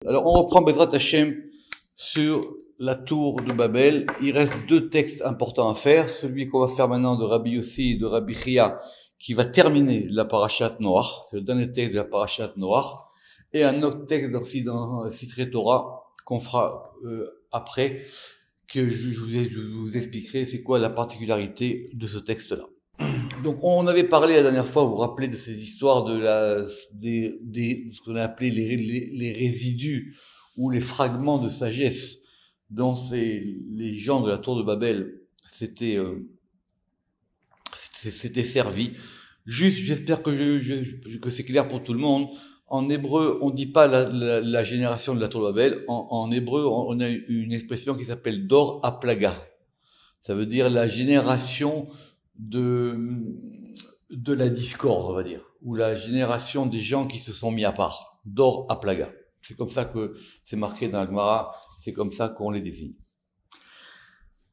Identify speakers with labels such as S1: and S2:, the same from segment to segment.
S1: Alors, on reprend Bezrat Hashem sur la tour de Babel. Il reste deux textes importants à faire. Celui qu'on va faire maintenant de Rabbi Yossi et de Rabbi Chia, qui va terminer la Parashat Noach. C'est le dernier texte de la Parashat Noach. Et un autre texte aussi dans Sitrei Torah qu'on fera après, que je vous expliquerai c'est quoi la particularité de ce texte-là. Donc, on avait parlé la dernière fois, vous vous rappelez de ces histoires de ce qu'on a appelé les résidus ou les fragments de sagesse dont les gens de la tour de Babel s'étaient servis. Juste, j'espère que c'est clair pour tout le monde. En hébreu, on dit pas la génération de la tour de Babel. En hébreu, on a une expression qui s'appelle Dor Aplaga. Ça veut dire la génération de la discorde, on va dire, ou la génération des gens qui se sont mis à part. Dor Aplaga. C'est comme ça que c'est marqué dans la Gemara, c'est comme ça qu'on les désigne.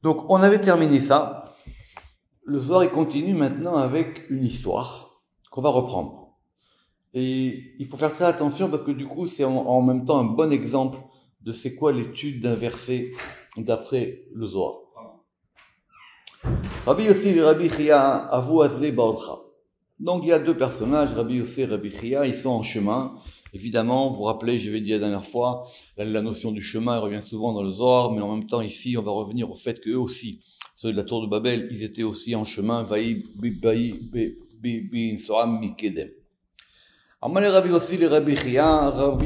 S1: Donc, on avait terminé ça. Le Zohar, il continue maintenant avec une histoire qu'on va reprendre. Et il faut faire très attention parce que du coup, c'est en même temps un bon exemple de c'est quoi l'étude d'un verset d'après le Zohar. Rabbi Yossi et Rabbi Chia avou azle baodcha. Donc il y a deux personnages, Rabbi Yossi et Rabbi Chia, ils sont en chemin. Évidemment, vous vous rappelez, je l'ai dit la dernière fois, la notion du chemin revient souvent dans le Zohar, mais en même temps ici, on va revenir au fait qu'eux aussi, ceux de la tour de Babel, ils étaient aussi en chemin. Vaï bi soam mikedem. Amalé Rabbi Yossi et Rabbi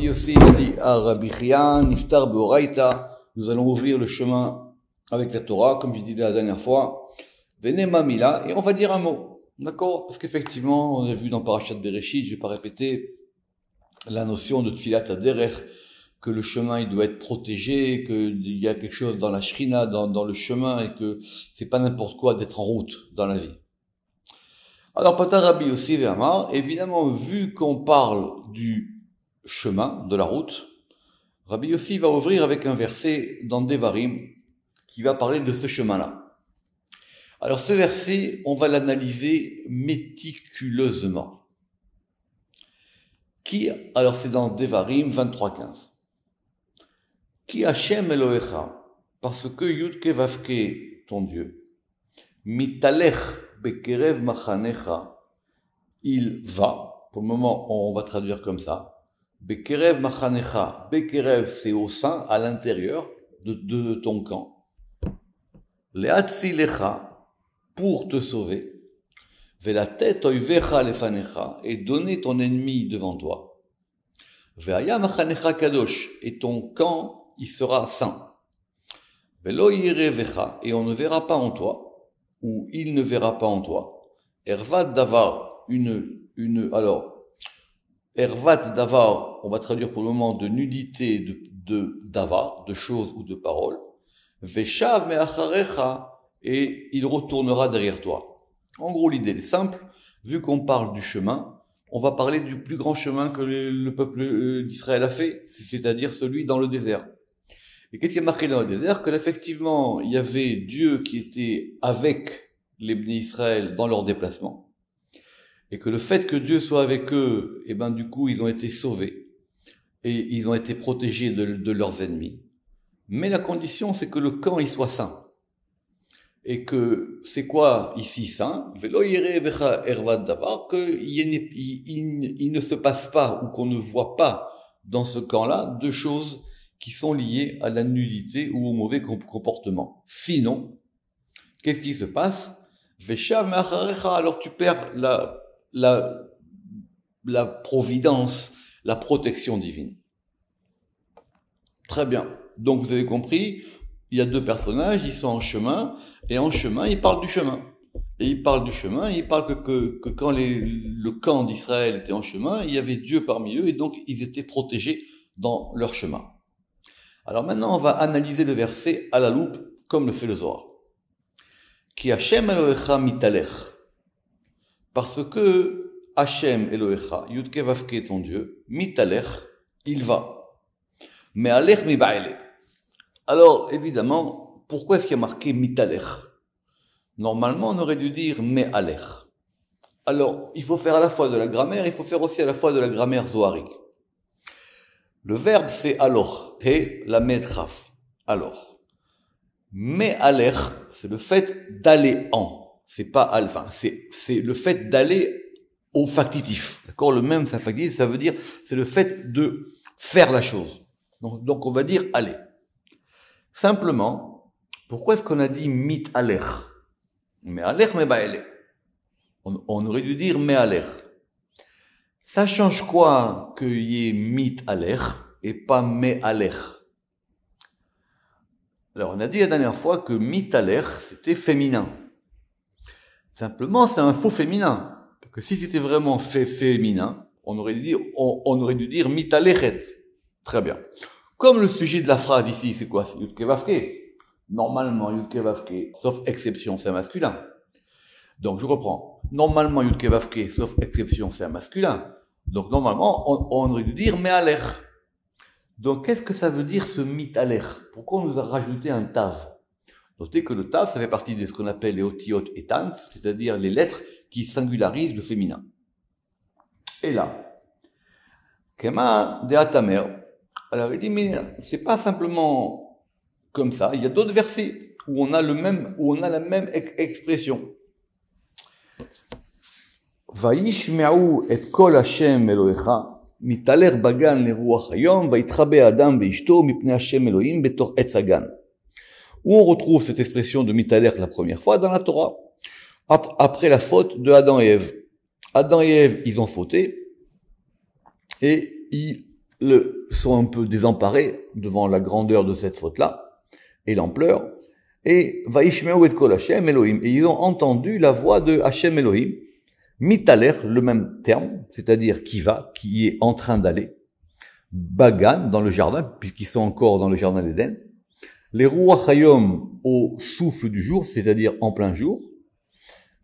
S1: Yossi a dit à Rabbi Chia, niftar beoraita, nous allons ouvrir le chemin avec la Torah, comme j'ai dit la dernière fois. Venez mamila, et on va dire un mot. D'accord? Parce qu'effectivement, on a vu dans Parashat Bereshit, je vais pas répéter, la notion de Tfilat Haderech, que le chemin, il doit être protégé, qu'il y a quelque chose dans la shrina, dans le chemin, et que c'est pas n'importe quoi d'être en route dans la vie. Alors, Pata Rabbi Yossi Ve'amar, évidemment, vu qu'on parle du chemin, de la route, Rabbi Yossi va ouvrir avec un verset dans Devarim, qui va parler de ce chemin-là. Alors ce verset, on va l'analyser méticuleusement. Alors c'est dans Devarim 23:15. Ki Hashem Elohecha, parce que Yudke Vavke, ton Dieu, mitalech bekerev machanecha, il va, pour le moment on va traduire comme ça, bekerev machanecha, bekerev c'est au sein, à l'intérieur de ton camp, lehatzilecha, pour te sauver, velatet oivecha lefanecha, et donner ton ennemi devant toi, ve'aya machanecha kadosh, et ton camp, il sera saint, velo yirevecha, et on ne verra pas en toi, ou il ne verra pas en toi, ervat davar, alors, ervat davar, on va traduire pour le moment de nudité de davar, de choses ou de paroles, veshav me'acharecha, et il retournera derrière toi. En gros, l'idée est simple. Vu qu'on parle du chemin, on va parler du plus grand chemin que le peuple d'Israël a fait, c'est-à-dire celui dans le désert. Et qu'est-ce qui est marqué dans le désert? Que effectivement, il y avait Dieu qui était avec les Bnei Israël dans leur déplacement. Et que le fait que Dieu soit avec eux, du coup, ils ont été sauvés. Et ils ont été protégés de leurs ennemis. Mais la condition, c'est que le camp, il soit saint. Et que, c'est quoi ici saint? Velo yirevecha ervat davar, qu'il ne se passe pas, ou qu'on ne voit pas dans ce camp-là, deux choses qui sont liées à la nudité ou au mauvais comportement. Sinon, qu'est-ce qui se passe? Veshav me'acharecha, alors tu perds la providence, la protection divine. Très bien. Donc vous avez compris, il y a deux personnages, ils sont en chemin, et en chemin, ils parlent du chemin. Et ils parlent du chemin, et ils parlent que quand le camp d'Israël était en chemin, il y avait Dieu parmi eux, et donc ils étaient protégés dans leur chemin. Alors maintenant, on va analyser le verset à la loupe, comme le fait le Zohar. Ki Hashem Elohecha mitalech. Parce que Hashem Elohecha, Yudke Vavke, ton Dieu, mitalech, il va. Mais alech mi ba'ele. Alors, évidemment, pourquoi est-ce qu'il y a marqué mitalech? Normalement, on aurait dû dire me'alech. Alors, il faut faire à la fois de la grammaire, il faut faire aussi à la fois de la grammaire zoharique. Le verbe c'est alors, he la medchaf. Alors. Mais aller, c'est le fait d'aller en. C'est pas enfin, c'est le fait d'aller au factitif. D'accord? Le même factitif, ça veut dire, c'est le fait de faire la chose. Donc on va dire aller. Simplement, pourquoi est-ce qu'on a dit mit aller? Mais aller, mais baélé. On aurait dû dire mais aller. Ça change quoi qu'il y ait mit aller et pas mais aller? Alors, on a dit la dernière fois que mitaler, c'était féminin. Simplement, c'est un faux féminin. Parce que si c'était vraiment féminin, on aurait dû dire mitaleret. Très bien. Comme le sujet de la phrase ici, c'est quoi? C'est Yudke Vavke. Normalement, Yudke Vavke, sauf exception, c'est un masculin. Donc, je reprends. Normalement, Yudke Vavke, sauf exception, c'est un masculin. Donc, normalement, on aurait dû dire mealer. Donc, qu'est-ce que ça veut dire ce mitaler? Pourquoi on nous a rajouté un tav? Notez que le tav, ça fait partie de ce qu'on appelle les otiot etans, c'est-à-dire les lettres qui singularisent le féminin. Et là, Kema de Atamer, alors il dit, mais c'est pas simplement comme ça, il y a d'autres versets où on a la même expression. Vayishme'u et kol Hashem Elohecha, mitaler bagan le ruach hayom, vayitchabe adam veishto mipnei Hashem Elohim betor etz hagan. Où on retrouve cette expression de mitaler la première fois dans la Torah, après la faute de Adam et Ève. Adam et Ève, ils ont fauté, et ils sont un peu désemparés devant la grandeur de cette faute-là, et l'ampleur, et Vaishmeu et kol Hashem Elohim, et ils ont entendu la voix de Hashem Elohim, mitaler, le même terme, c'est-à-dire qui est en train d'aller, bagan, dans le jardin, puisqu'ils sont encore dans le jardin d'Éden, les ruach hayom au souffle du jour, c'est-à-dire en plein jour,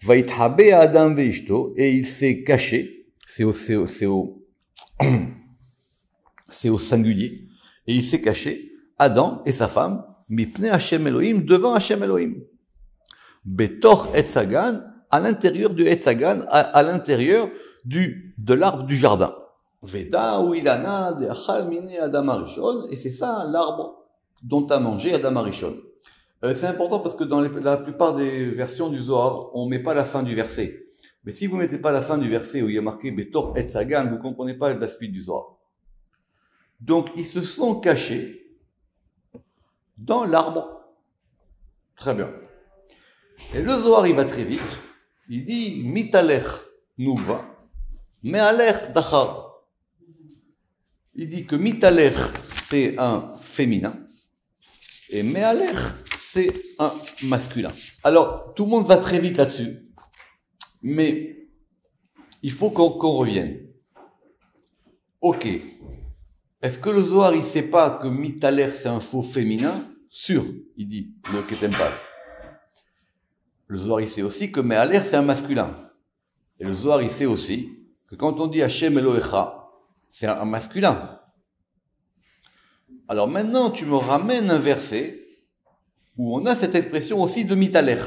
S1: vaithabe adam veishto, et il s'est caché, c'est au singulier, et il s'est caché, Adam et sa femme, mipnei Hashem Elohim, devant Hashem Elohim. Betor etzagan, à l'intérieur du etzagan, à l'intérieur de l'arbre du jardin. Veda ou ilana de achal mine Adam Arishon, et c'est ça l'arbre dont a mangé Adam Arishon. C'est important parce que dans la plupart des versions du Zohar, on met pas la fin du verset. Mais si vous mettez pas la fin du verset où il y a marqué Betor etzagan, vous comprenez pas la suite du Zohar. Donc, ils se sont cachés dans l'arbre. Très bien. Et le Zohar, il va très vite. Il dit, mitalech nugva, me'alech dachar. Il dit que mitalech, c'est un féminin, et me'alech, c'est un masculin. Alors, tout le monde va très vite là-dessus, mais il faut qu'on revienne. Ok. Est-ce que le Zohar, il sait pas que mitaler, c'est un faux féminin? Sûr, il dit, le Ketempa. Le Zohar, il sait aussi que me'aler, c'est un masculin. Et le Zohar, il sait aussi que quand on dit Hashem Elohecha, c'est un masculin. Alors maintenant, tu me ramènes un verset où on a cette expression aussi de mitaler.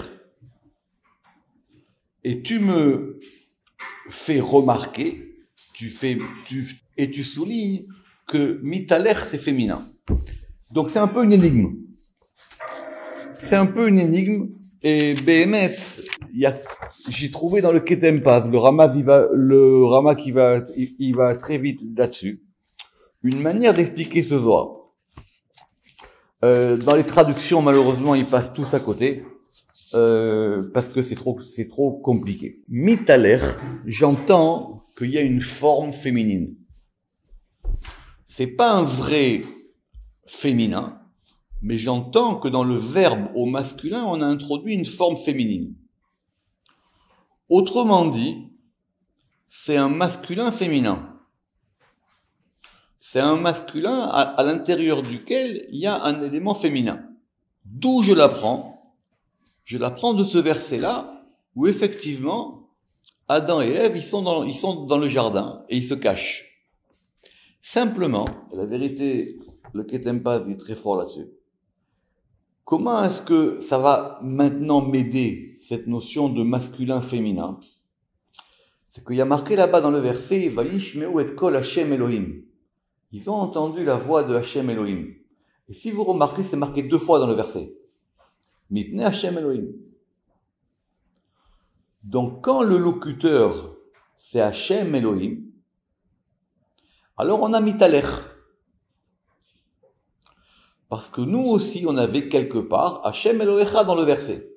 S1: Et tu me fais remarquer, tu soulignes que mitaler, c'est féminin. Donc c'est un peu une énigme. C'est un peu une énigme. Et Béhémet, j'ai trouvé dans le Ketem Paz, le Rama il va très vite là-dessus, une manière d'expliquer ce Zohar. Dans les traductions, malheureusement, ils passent tous à côté, parce que c'est trop compliqué. Mitaler, j'entends qu'il y a une forme féminine. C'est pas un vrai féminin, mais j'entends que dans le verbe au masculin, on a introduit une forme féminine. Autrement dit, c'est un masculin féminin. C'est un masculin à l'intérieur duquel il y a un élément féminin. D'où je l'apprends? Je l'apprends de ce verset-là, où effectivement, Adam et Ève, ils sont dans le jardin, et ils se cachent. Simplement, la vérité, le Ketem Paz est très fort là-dessus. Comment est-ce que ça va maintenant m'aider, cette notion de masculin-féminin? C'est qu'il y a marqué là-bas dans le verset, Vayishmeu et kol Hashem Elohim. ils ont entendu la voix de Hachem Elohim. Et si vous remarquez, c'est marqué 2 fois dans le verset. Mipnei Hachem Elohim. Donc, quand le locuteur, c'est Hachem Elohim, alors on a mitalech. Parce que nous aussi, on avait quelque part Hachem Elohecha dans le verset.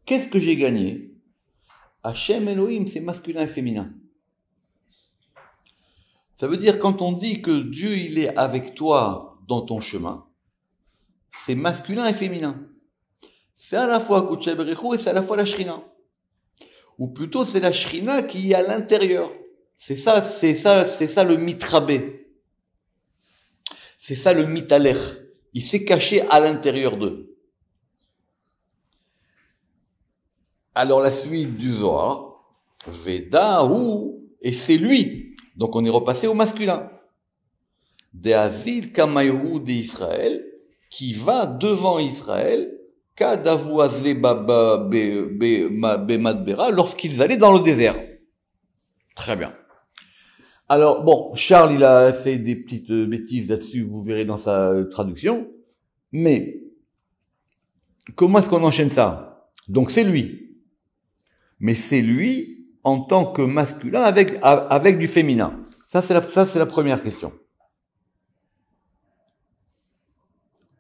S1: Qu'est-ce que j'ai gagné? Hachem Elohim, c'est masculin et féminin. Ça veut dire quand on dit que Dieu, il est avec toi dans ton chemin, c'est masculin et féminin. C'est à la fois Kodesh Baruch et c'est à la fois la Shrina. Ou plutôt, c'est la Shrina qui est à l'intérieur. C'est ça le mitrabé. C'est ça le mitalech. Il s'est caché à l'intérieur d'eux. Alors la suite du Zohar, Vedahu, et c'est lui. Donc on est repassé au masculin. De'azil kamayhu d'Israël, qui va devant Israël, kadavoazle bemadbera, lorsqu'ils allaient dans le désert. Très bien. Alors, bon, Charles, il a fait des petites bêtises là-dessus, vous verrez dans sa traduction. Mais, comment est-ce qu'on enchaîne ça? Donc, c'est lui. Mais c'est lui en tant que masculin avec du féminin. Ça, c'est la première question.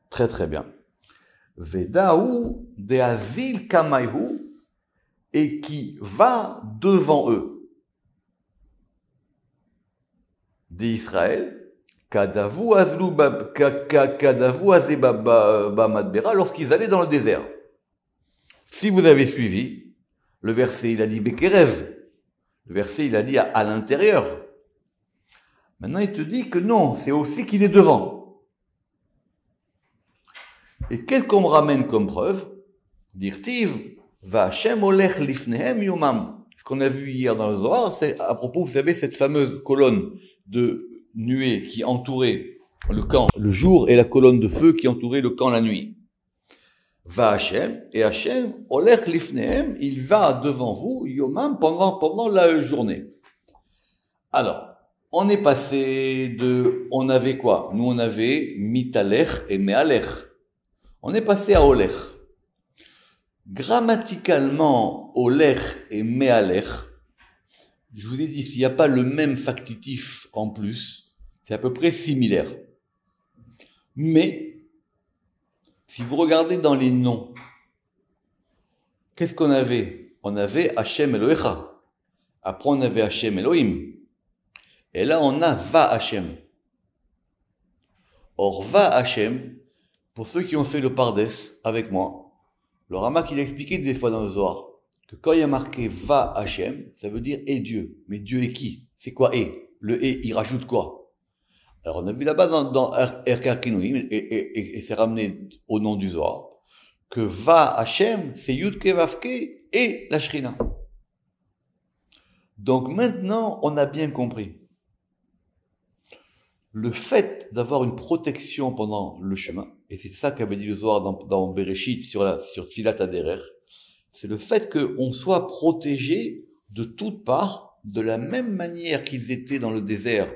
S1: Très, très bien. Vedahu de'azil kamayhu, et qui va devant eux. D'Israël, Kadavu azli bamadbera, lorsqu'ils allaient dans le désert. Si vous avez suivi, le verset, il a dit Bekerev. Le verset, il a dit à l'intérieur. Maintenant, il te dit que non, c'est aussi qu'il est devant. Et qu'est-ce qu'on me ramène comme preuve? Dirtiv, va Hashem olech lifnehem yomam. Ce qu'on a vu hier dans le Zohar, c'est à propos, vous savez, cette fameuse colonne de nuée qui entourait le camp le jour et la colonne de feu qui entourait le camp la nuit. Va Hashem, et Hashem, olech lifnehem, il va devant vous, yomam, pendant la journée. Alors, on est passé on avait quoi? Nous, on avait mitalech et mealech. On est passé à olech. Grammaticalement, olech et mealech, je vous ai dit, s'il n'y a pas le même factitif en plus, c'est à peu près similaire. Mais, si vous regardez dans les noms, qu'est-ce qu'on avait? On avait Hachem Elohecha. Après, on avait Hachem Elohim. Et là, on a Va Hachem. Or, Va Hachem, pour ceux qui ont fait le Pardes avec moi, le Ramak, il a expliqué des fois dans le Zohar, que quand il y a marqué Va Hachem, ça veut dire et Dieu. Mais Dieu est qui? C'est quoi et? Le et, il rajoute quoi? Alors on a vu là-bas dans Erkar Kinouim, et c'est ramené au nom du Zohar, que Va Hachem, c'est Yudke Vavke et la Shrina. Donc maintenant, on a bien compris. Le fait d'avoir une protection pendant le chemin, et c'est ça qu'avait dit le Zohar dans Bereshit sur Tfilat Haderer, c'est le fait qu'on soit protégé de toutes parts, de la même manière qu'ils étaient dans le désert,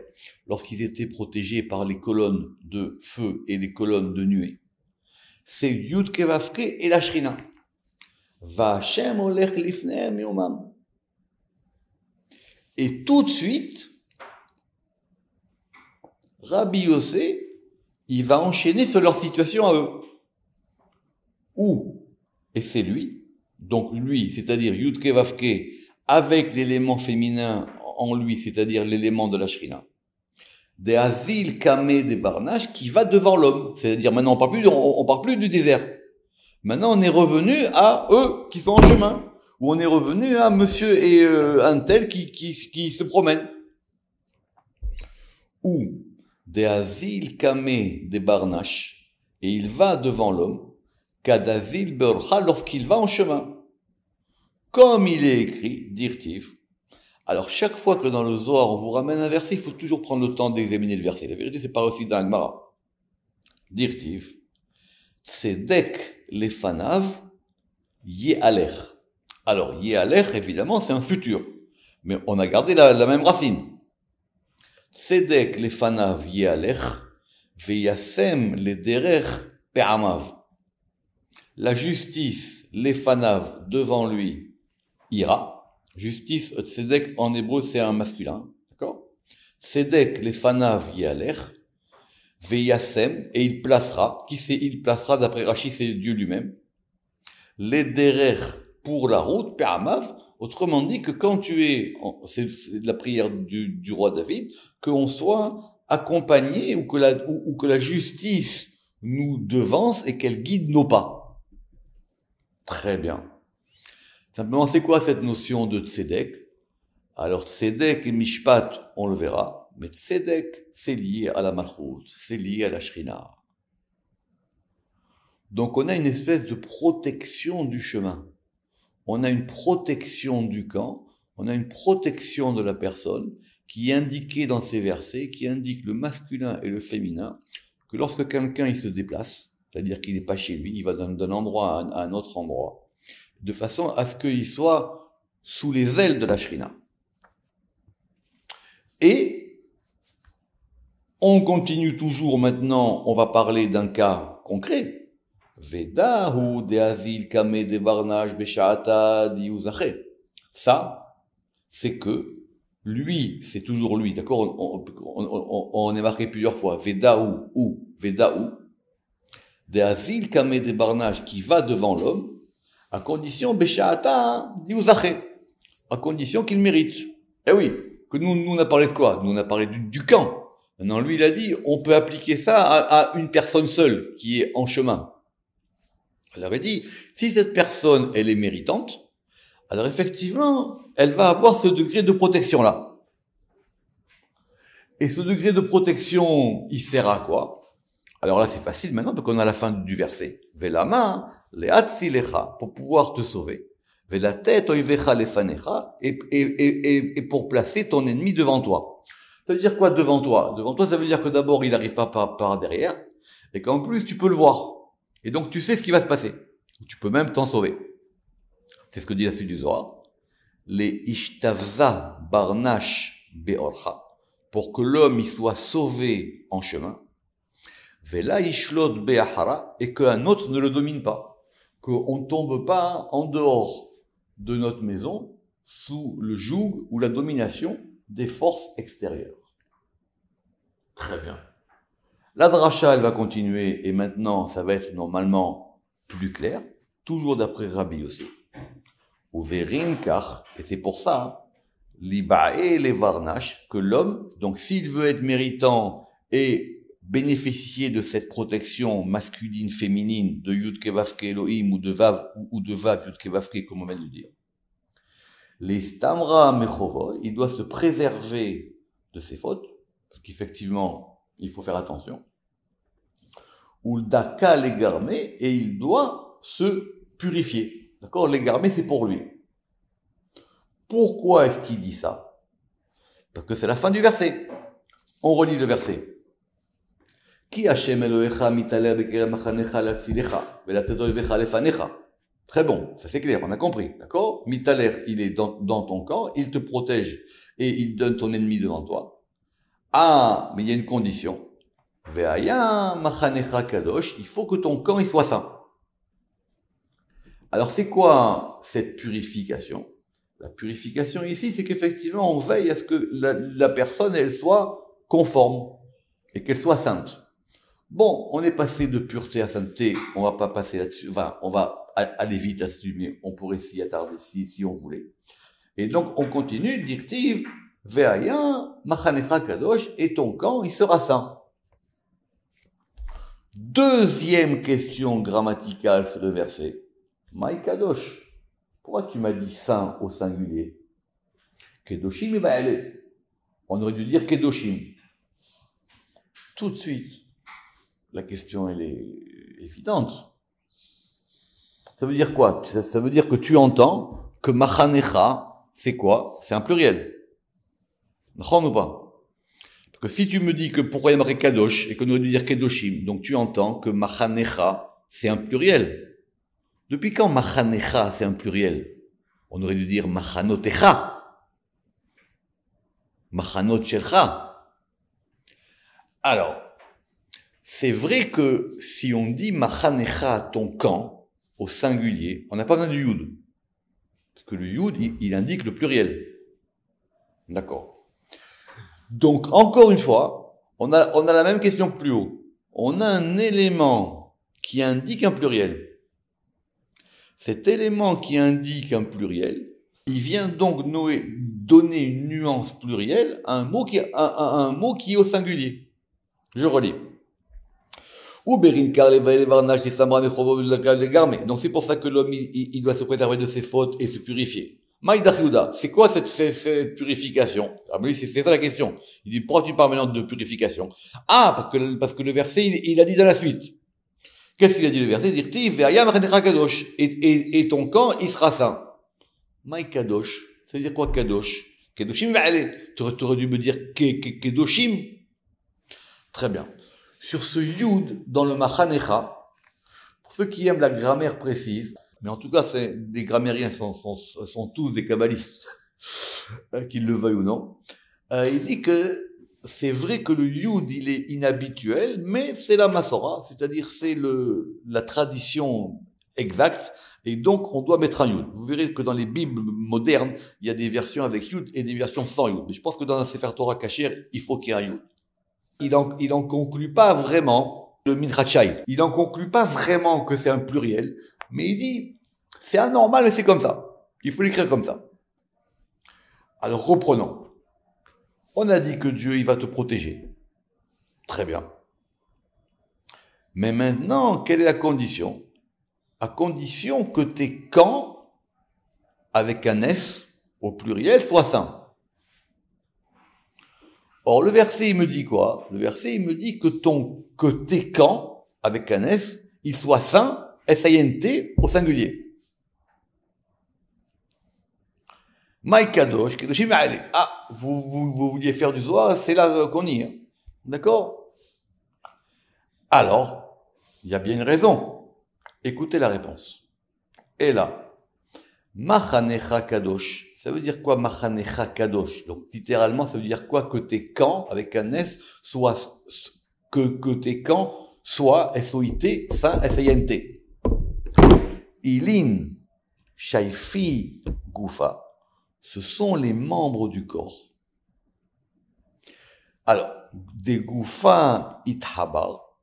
S1: lorsqu'ils étaient protégés par les colonnes de feu et les colonnes de nuée. C'est Yud Kevavke et la Shrina. Va Hashem olech lifnehem yomam. Et tout de suite, Rabbi Yossé, il va enchaîner sur leur situation à eux. Où? Et c'est lui. Donc lui, c'est-à-dire Yud Kevavke, avec l'élément féminin en lui, c'est-à-dire l'élément de la Shrina. Des Azil Kameh des Barnaches qui va devant l'homme. C'est-à-dire maintenant on parle plus du désert. Maintenant on est revenu à eux qui sont en chemin. Ou on est revenu à monsieur et un tel qui se promènent. Ou des Azil Kameh des Barnaches, et il va devant l'homme. Kadazil Bercha, lorsqu'il va en chemin. Comme il est écrit, dirtiv. Alors, chaque fois que dans le Zohar, on vous ramène un verset, il faut toujours prendre le temps d'examiner le verset. La vérité, c'est pas aussi dans la Gemara. Dirtiv. Tzedek lefanav ye'alech. Alors, ye'alech, évidemment, c'est un futur. Mais on a gardé la même racine. Tzedek lefanav yealech, veyasem lederech pe'amav. La justice, lefanav, devant lui, ira. Justice, tzedek, en hébreu, c'est un masculin. D'accord? Tzedek lefanav yealech, veyasem, et il placera. Qui c'est il placera? D'après Rashi, c'est Dieu lui-même. Lederech, pour la route, pe'amav. Autrement dit que quand tu es, c'est la prière du roi David, qu'on soit accompagné ou que la justice nous devance et qu'elle guide nos pas. Très bien. Simplement, c'est quoi cette notion de tzedek? Alors, tzedek et mishpat, on le verra, mais tzedek, c'est lié à la malchut, c'est lié à la shrina. Donc, on a une espèce de protection du chemin. On a une protection du camp, on a une protection de la personne qui est indiquée dans ces versets, qui indique le masculin et le féminin, que lorsque quelqu'un il se déplace, c'est-à-dire qu'il n'est pas chez lui, il va d'un endroit à un autre endroit, de façon à ce qu'il soit sous les ailes de la shrina. Et on continue toujours maintenant, on va parler d'un cas concret. Vedahu de azil kame de barnage besha'ata diuzache. Ça, c'est que lui, c'est toujours lui, d'accord? On est marqué plusieurs fois. Vedahu ou Vedahu de azil kame de barnage qui va devant l'homme, à condition besha'ata diuzache, à condition qu'il mérite. Eh oui, que nous on a parlé de quoi? Nous on a parlé du camp. Maintenant, lui, il a dit, on peut appliquer ça à une personne seule qui est en chemin. Elle avait dit, si cette personne, elle est méritante, alors effectivement, elle va avoir ce degré de protection-là. Et ce degré de protection, il sert à quoi? Alors là, c'est facile maintenant, parce qu'on a la fin du verset. Velama, le'atzilecha, pour pouvoir te sauver. Velatet oivecha lefanecha, et pour placer ton ennemi devant toi. Ça veut dire quoi devant toi? Devant toi, ça veut dire que d'abord, il n'arrive pas par derrière, et qu'en plus, tu peux le voir. Et donc, tu sais ce qui va se passer. Tu peux même t'en sauver. C'est ce que dit la suite du Zohar. Les ishtavza barnash be'orcha. Pour que l'homme, il soit sauvé en chemin. Vela ishlot be'ahara. Et qu'un autre ne le domine pas. Qu'on ne tombe pas en dehors de notre maison sous le joug ou la domination des forces extérieures. Très bien. La dracha, elle va continuer, et maintenant, ça va être normalement plus clair, toujours d'après Rabbi Yossi. Ou verinkach, et c'est pour ça, l'iba'e les varnash, que l'homme, donc s'il veut être méritant et bénéficier de cette protection masculine, féminine, de Yud Kevavke Elohim, ou de Vav Yud Kevavke, comme on vient de le dire, les stamra mechovo, il doit se préserver de ses fautes, parce qu'effectivement, il faut faire attention. Ou le daka l'égarmé, et il doit se purifier. D'accord? L'égarmé, c'est pour lui. Pourquoi est-ce qu'il dit ça? Parce que c'est la fin du verset. On relit le verset. Ki Hashem Elohecha mitaleh bekerem machanecha latzilecha velatet oivecha lefanecha. Très bon, ça c'est clair, on a compris. D'accord? Mitaleh, il est dans ton camp, il te protège et il donne ton ennemi devant toi. Ah, mais il y a une condition. Ve'aya machanecha kadosh, il faut que ton camp il soit saint. Alors c'est quoi cette purification? La purification ici, c'est qu'effectivement on veille à ce que la personne elle soit conforme et qu'elle soit sainte. Bon, on est passé de pureté à sainteté, on va pas passer là-dessus, enfin, on va aller vite là-dessus, mais on pourrait s'y attarder si on voulait. Et donc on continue, dirtiv, ve'aya machanecha kadosh, et ton camp il sera saint. Deuxième question grammaticale sur le verset. Maï kadosh. Pourquoi tu m'as dit saint au singulier? Kedoshim et ba'ele. On aurait dû dire kedoshim. Tout de suite, la question elle est évidente. Ça veut dire quoi? Ça veut dire que tu entends que machanecha, c'est quoi? C'est un pluriel. D'accord ou pas? Parce que si tu me dis que pourquoi il y a marqué kadosh et qu'on aurait dû dire kedoshim, donc tu entends que machanecha, c'est un pluriel. Depuis quand machanecha, c'est un pluriel? On aurait dû dire machanotecha. Machanot shelcha. Alors, c'est vrai que si on dit machanecha, ton camp, au singulier, on n'a pas besoin du yud. Parce que le yud, il indique le pluriel. D'accord. Donc, encore une fois, on a la même question que plus haut. On a un élément qui indique un pluriel. Cet élément qui indique un pluriel, il vient donc donner une nuance plurielle à un mot qui est au singulier. Je relis. Donc c'est pour ça que l'homme il doit se préserver de ses fautes et se purifier. C'est quoi cette purification? Ah ben oui, c'est ça la question. Il dit pourquoi tu parles maintenant de purification? Ah, parce que le verset il a dit dans la suite. Qu'est-ce qu'il a dit le verset? Il dit et ton camp il sera saint. Maï kadosh, ça veut dire quoi kadosh? Kedoshim allez. Tu aurais dû me dire kedoshim. Très bien. Sur ce yud dans le machanecha, pour ceux qui aiment la grammaire précise, mais en tout cas, les grammairiens sont tous des kabbalistes, qu'ils le veuillent ou non, il dit que c'est vrai que le yud, il est inhabituel, mais c'est la masora, c'est-à-dire c'est la tradition exacte, et donc on doit mettre un yud. Vous verrez que dans les Bibles modernes, il y a des versions avec yud et des versions sans yud. Mais je pense que dans un Sefer Torah Kasher, il faut qu'il y ait un yud. Il en conclut pas vraiment le Midrashai. Il en conclut pas vraiment que c'est un pluriel, mais il dit, c'est anormal et c'est comme ça. Il faut l'écrire comme ça. Alors reprenons. On a dit que Dieu, il va te protéger. Très bien. Mais maintenant, quelle est la condition? À condition que tes camps, avec un S, au pluriel, soient saints. Or, le verset, il me dit quoi? Le verset, il me dit que tes camps, avec un S, ils soient saints, S-A-I-N-T, au singulier. Maï kadosh, kedoshim allez. Ah, vous vouliez faire du zohar, c'est là qu'on y est. D'accord? Alors, il y a bien une raison. Écoutez la réponse. Et là, machanecha kadosh. Ça veut dire quoi, machanecha kadosh? Donc, littéralement, ça veut dire quoi? Que tes camps, avec un S, que tes camps soient, S-O-I-T, saint, S-A-I-N-T. Ilin, shaifi, goufa. Ce sont les membres du corps. Alors, des goufa ithabar,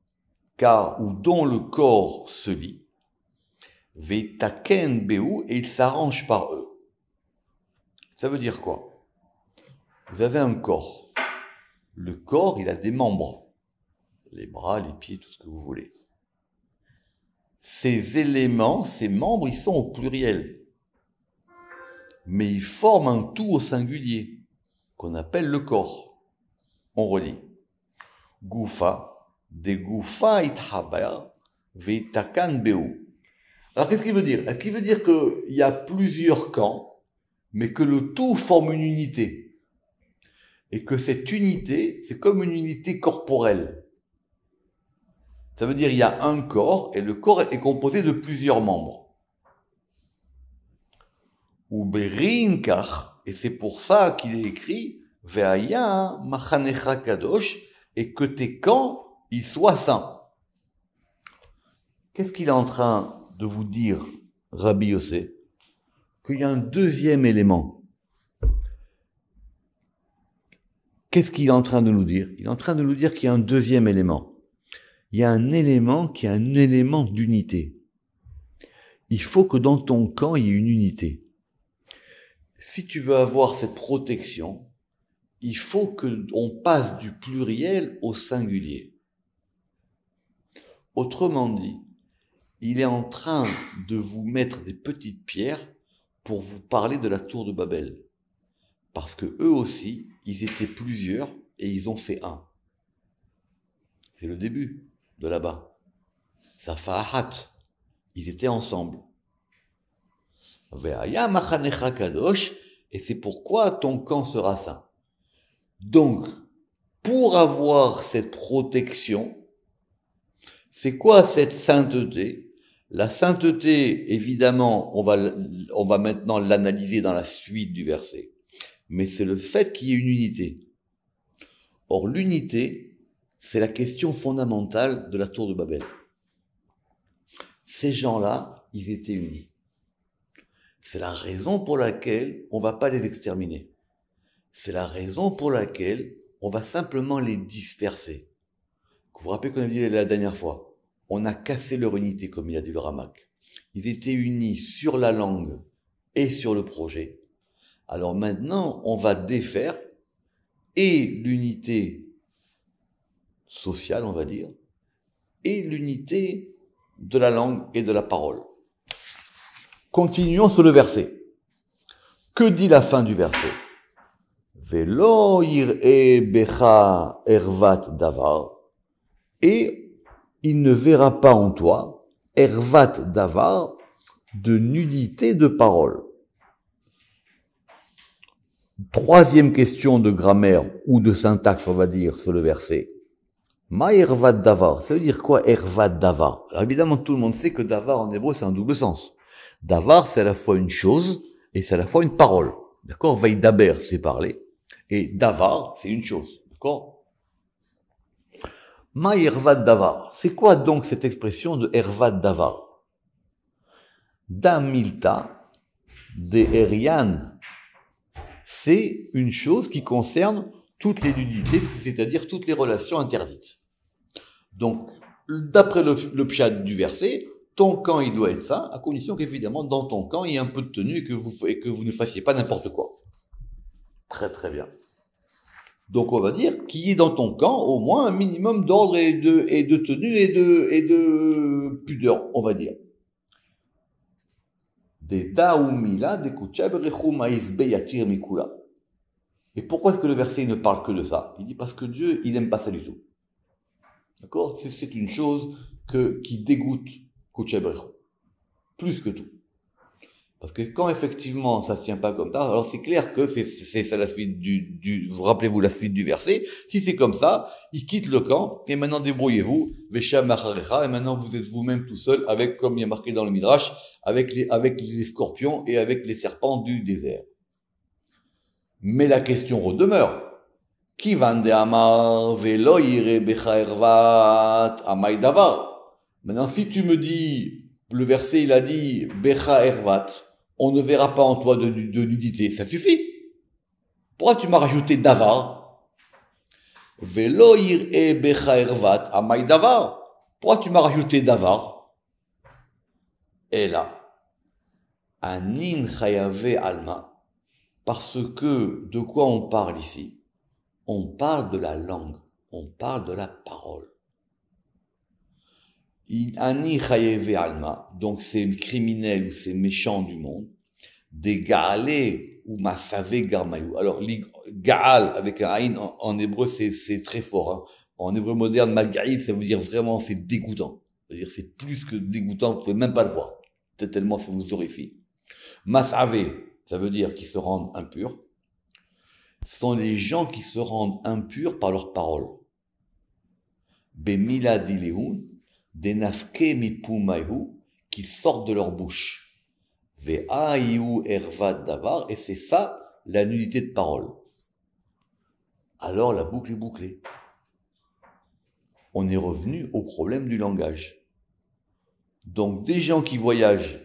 S1: car ou dont le corps se lie, veitaken beu, et ils s'arrangent par eux. Ça veut dire quoi? Vous avez un corps. Le corps, il a des membres. Les bras, les pieds, tout ce que vous voulez. Ces éléments, ces membres, ils sont au pluriel. Mais ils forment un tout au singulier, qu'on appelle le corps. On relit. Goufa, des goufa ithabar, veitakan beu. Alors qu'est-ce qu'il veut dire? Est-ce qu'il veut dire qu'il y a plusieurs camps, mais que le tout forme une unité? Et que cette unité, c'est comme une unité corporelle. Ça veut dire qu'il y a un corps, et le corps est composé de plusieurs membres. Ou berinkach, et c'est pour ça qu'il est écrit Ve'aya machanecha kadosh, et que tes camps, ils soient saints. Qu'est-ce qu'il est en train de vous dire, Rabbi Yossé? Qu'il y a un deuxième élément. Qu'est-ce qu'il est en train de nous dire? Il est en train de nous dire qu'il y a un deuxième élément. Il y a un élément qui est un élément d'unité. Il faut que dans ton camp, il y ait une unité. Si tu veux avoir cette protection, il faut qu'on passe du pluriel au singulier. Autrement dit, il est en train de vous mettre des petites pierres pour vous parler de la tour de Babel. Parce que eux aussi, ils étaient plusieurs et ils ont fait un. C'est le début de là-bas. Safahat. Ils étaient ensemble. Ve'aya machanecha kadosh, et c'est pourquoi ton camp sera saint. Donc, pour avoir cette protection, c'est quoi cette sainteté? La sainteté, évidemment, on va maintenant l'analyser dans la suite du verset. Mais c'est le fait qu'il y ait une unité. Or, l'unité, C'est la question fondamentale de la tour de Babel. Ces gens-là, ils étaient unis. C'est la raison pour laquelle on va pas les exterminer. C'est la raison pour laquelle on va simplement les disperser. Vous vous rappelez qu'on a dit la dernière fois, on a cassé leur unité, comme il a dit le Ramak. Ils étaient unis sur la langue et sur le projet. Alors maintenant, on va défaire et l'unité sociale, on va dire, et l'unité de la langue et de la parole. Continuons sur le verset. Que dit la fin du verset? Velo yir'e becha ervat davar. Et il ne verra pas en toi, ervat davar, de nudité de parole. Troisième question de grammaire ou de syntaxe, on va dire, sur le verset. Ma ervat davar, ça veut dire quoi ervat davar? Alors évidemment, tout le monde sait que davar en hébreu, c'est un double sens. Davar, c'est à la fois une chose et c'est à la fois une parole. D'accord? Vaidaber, c'est parler. Et davar, c'est une chose. D'accord? Ma ervat davar. C'est quoi donc cette expression de ervat davar? Damilta de Erian. C'est une chose qui concerne toutes les nudités, c'est-à-dire toutes les relations interdites. Donc, d'après le pshat du verset, ton camp, il doit être ça, à condition qu'évidemment, dans ton camp, il y ait un peu de tenue et que vous ne fassiez pas n'importe quoi. Très très bien. Donc, on va dire qu'il y ait dans ton camp au moins un minimum d'ordre et de tenue et de pudeur, on va dire. Et pourquoi est-ce que le verset ne parle que de ça? Il dit parce que Dieu, il n'aime pas ça du tout. D'accord? C'est une chose qui dégoûte plus que tout. Parce que quand effectivement ça se tient pas comme ça, alors c'est clair que c'est ça la suite vous rappelez-vous la suite du verset. Si c'est comme ça, il quitte le camp et maintenant débrouillez-vous. Vesham macharecha, et maintenant vous êtes vous-même tout seul avec, comme il y a marqué dans le Midrash, avec les scorpions et avec les serpents du désert. Mais la question redemeure. Ki vande amar velo yire becha ervat amay davar. Maintenant, si tu me dis, le verset il a dit becha ervat, on ne verra pas en toi de nudité, ça suffit. Pourquoi tu m'as rajouté davar? Velo yire becha ervat amay davar. Pourquoi tu m'as rajouté davar? Et là, anin chayave alma. Parce que, de quoi on parle ici? On parle de la langue, on parle de la parole. Ani chayeve alma, donc ces criminels ou ces méchants du monde, des gaalé ou masave garmayou. Alors, gaal avec un aïn en hébreu, c'est très fort. Hein. En hébreu moderne, malgaïd, ça veut dire vraiment, c'est dégoûtant. C'est-à-dire, c'est plus que dégoûtant, vous pouvez même pas le voir. C'est tellement ça vous horrifie. Masave, ça veut dire qu'ils se rendent impurs, sont les gens qui se rendent impurs par leurs paroles. Bemila dileun, denafke mipumayu, qui sortent de leur bouche. Ve'ayu ervat davar, et c'est ça la nudité de parole. Alors la boucle est bouclée. On est revenu au problème du langage. Donc des gens qui voyagent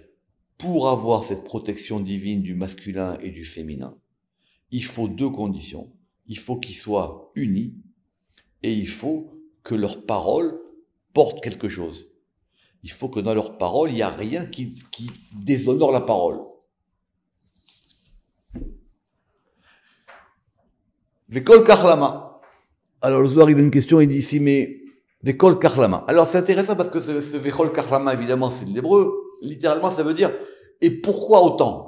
S1: pour avoir cette protection divine du masculin et du féminin, il faut deux conditions. Il faut qu'ils soient unis et il faut que leurs paroles portent quelque chose. Il faut que dans leurs paroles, il n'y a rien qui déshonore la parole. Vekol karlama. Alors le Zohar, il a une question, il dit ici, mais Vekol karlama. Alors c'est intéressant parce que ce Vekol karlama, évidemment, c'est de l'hébreu. Littéralement, ça veut dire et pourquoi autant?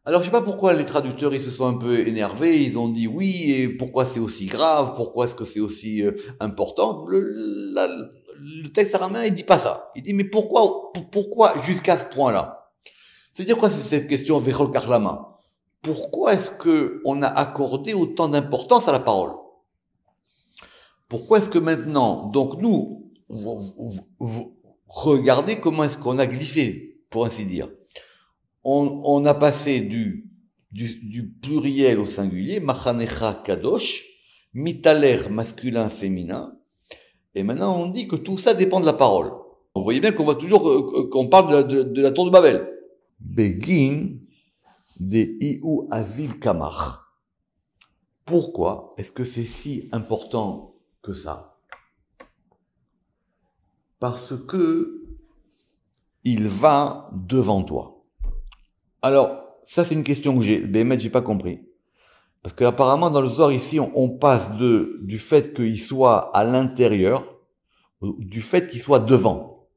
S1: Alors, je sais pas pourquoi les traducteurs, ils se sont un peu énervés, ils ont dit oui, et pourquoi c'est aussi grave, pourquoi est-ce que c'est aussi important? Le texte araméen, il dit pas ça. Il dit, mais pourquoi jusqu'à ce point-là? C'est-à-dire quoi, c'est cette question, Vechol Karlama? Pourquoi est-ce que on a accordé autant d'importance à la parole? Pourquoi est-ce que maintenant, donc nous, regardez comment est-ce qu'on a glissé, pour ainsi dire. On a passé du pluriel au singulier, machanecha kadosh, mitaler masculin féminin, Et maintenant, on dit que tout ça dépend de la parole. Vous voyez bien qu'on va toujours, qu'on parle de la tour de Babel. Begin de Iu Azil Kamach. Pourquoi est-ce que c'est si important que ça? Parce que il va devant toi. Alors, ça c'est une question que j'ai pas compris. Parce qu'apparemment dans le Zohar ici, on passe du fait qu'il soit à l'intérieur, du fait qu'il soit devant.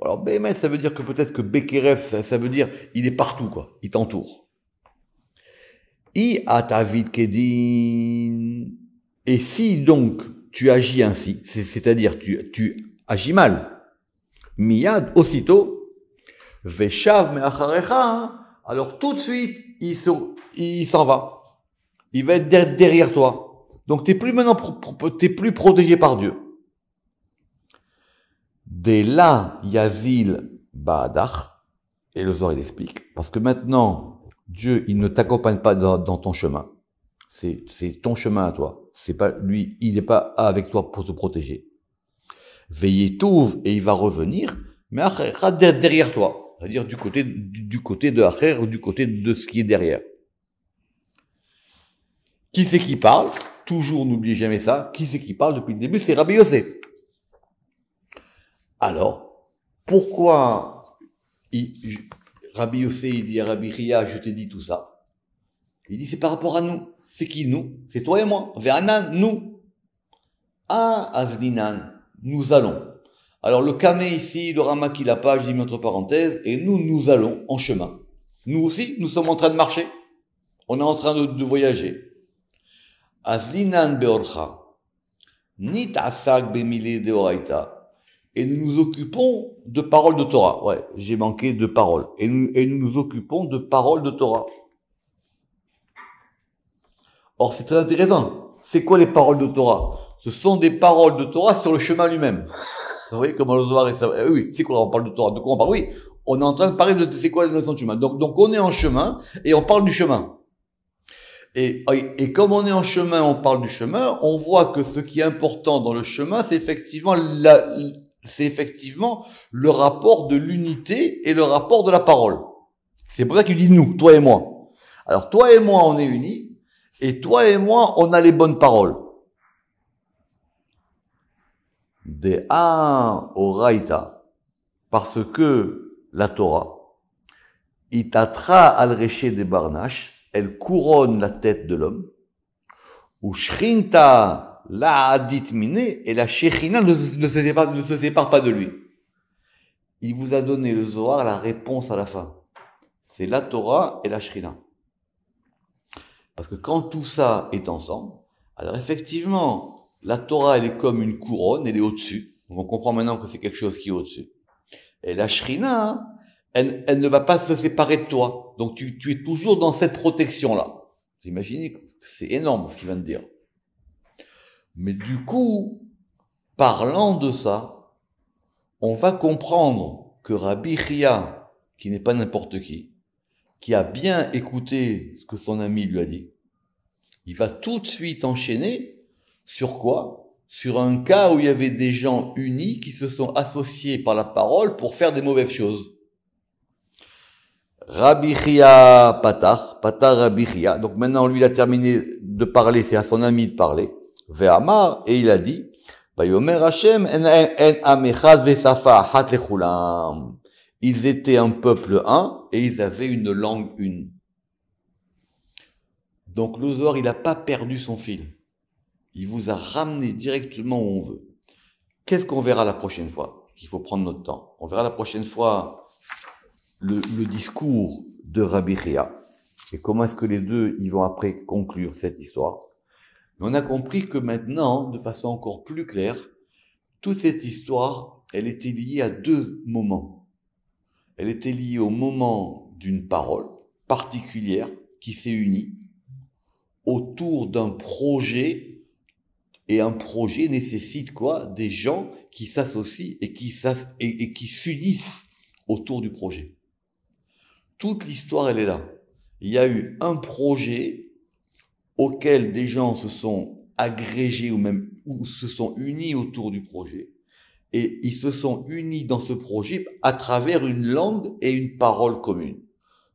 S1: Alors, Béhémet, ça veut dire que peut-être que Bekerev, ça veut dire, il est partout, quoi. Il t'entoure. I atavid kedin. Et si donc, tu agis ainsi, c'est-à-dire, tu agis mal, miyad, aussitôt, veshav me'acharecha, alors tout de suite, il s'en va. Il va être derrière toi. Donc, t'es plus protégé par Dieu. Dès là, Yazil Ba'adach, et le Zohar il explique, parce que maintenant, Dieu, il ne t'accompagne pas dans ton chemin. C'est ton chemin à toi. C'est pas lui, il n'est pas avec toi pour te protéger. Veillez touv, et il va revenir, mais derrière toi. C'est-à-dire du côté de Acher ou du côté de ce qui est derrière. Qui c'est qui parle? Toujours, n'oubliez jamais ça. Qui c'est qui parle depuis le début? C'est Rabbi Yossé. Alors, pourquoi Rabbi Yossé, il dit à Rabbi Chia, je t'ai dit tout ça? Il dit, c'est par rapport à nous. C'est qui nous? C'est toi et moi. Ve'anan, nous. Ah, Azlinan, nous allons. Alors le Kamé ici, le Rama qui l'a pas, j'ai mis entre parenthèses, et nous allons en chemin. Nous aussi, nous sommes en train de marcher. On est en train de voyager. Azlinan beorcha, nit asak bemile deoraita. Et nous nous occupons de paroles de Torah. Ouais, j'ai manqué de paroles. Et nous nous occupons de paroles de Torah. Or, c'est très intéressant. C'est quoi les paroles de Torah? Ce sont des paroles de Torah sur le chemin lui-même. Vous voyez comment le Zohar est ça? Oui, c'est quoi on parle de Torah? De quoi on parle? Oui, on est en train de parler de c'est quoi la notion de chemin. Donc on est en chemin et on parle du chemin. Et comme on est en chemin, on parle du chemin, on voit que ce qui est important dans le chemin, c'est effectivement le rapport de l'unité et le rapport de la parole. C'est pour ça qu'il dit nous, toi et moi. Alors toi et moi, on est unis, et toi et moi, on a les bonnes paroles. De oraita, parce que la Torah, itatra al reché de barnash, elle couronne la tête de l'homme, ou shrinta la adit miné, et la shechina ne se sépare pas de lui. Il vous a donné le Zohar la réponse à la fin. C'est la Torah et la Shrina. Parce que quand tout ça est ensemble, alors effectivement, la Torah, elle est comme une couronne, elle est au-dessus. Donc on comprend maintenant que c'est quelque chose qui est au-dessus. Et la Shrina, elle ne va pas se séparer de toi. Donc tu es toujours dans cette protection-là. Vous imaginez que c'est énorme ce qu'il vient de dire. Mais du coup, parlant de ça, on va comprendre que Rabbi Chia, qui n'est pas n'importe qui a bien écouté ce que son ami lui a dit, il va tout de suite enchaîner sur quoi? Sur un cas où il y avait des gens unis qui se sont associés par la parole pour faire des mauvaises choses. Rabbi Chia patar Rabbi Chia. Donc maintenant, lui, il a terminé de parler, c'est à son ami de parler. Ve'amar, et il a dit, Vayomer Hashem en amechad ve'safa hat lechulam. Ils étaient un peuple un et ils avaient une langue une. Donc le Zohar, il n'a pas perdu son fil. Il vous a ramené directement où on veut. Qu'est-ce qu'on verra la prochaine fois? Il faut prendre notre temps. On verra la prochaine fois le discours de Rabbi Chia. Et comment est-ce que les deux, ils vont après conclure cette histoire. Mais on a compris que maintenant, de façon encore plus claire, toute cette histoire, elle était liée à deux moments. Elle était liée au moment d'une parole particulière qui s'est unie autour d'un projet, et un projet nécessite quoi? Des gens qui s'associent et qui s'unissent autour du projet. Toute l'histoire, elle est là. Il y a eu un projet auquel des gens se sont agrégés ou se sont unis autour du projet. Et ils se sont unis dans ce projet à travers une langue et une parole commune.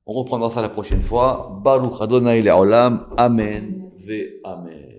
S1: On reprendra ça la prochaine fois. Baruch Adonai Le'olam. Amen ve Amen.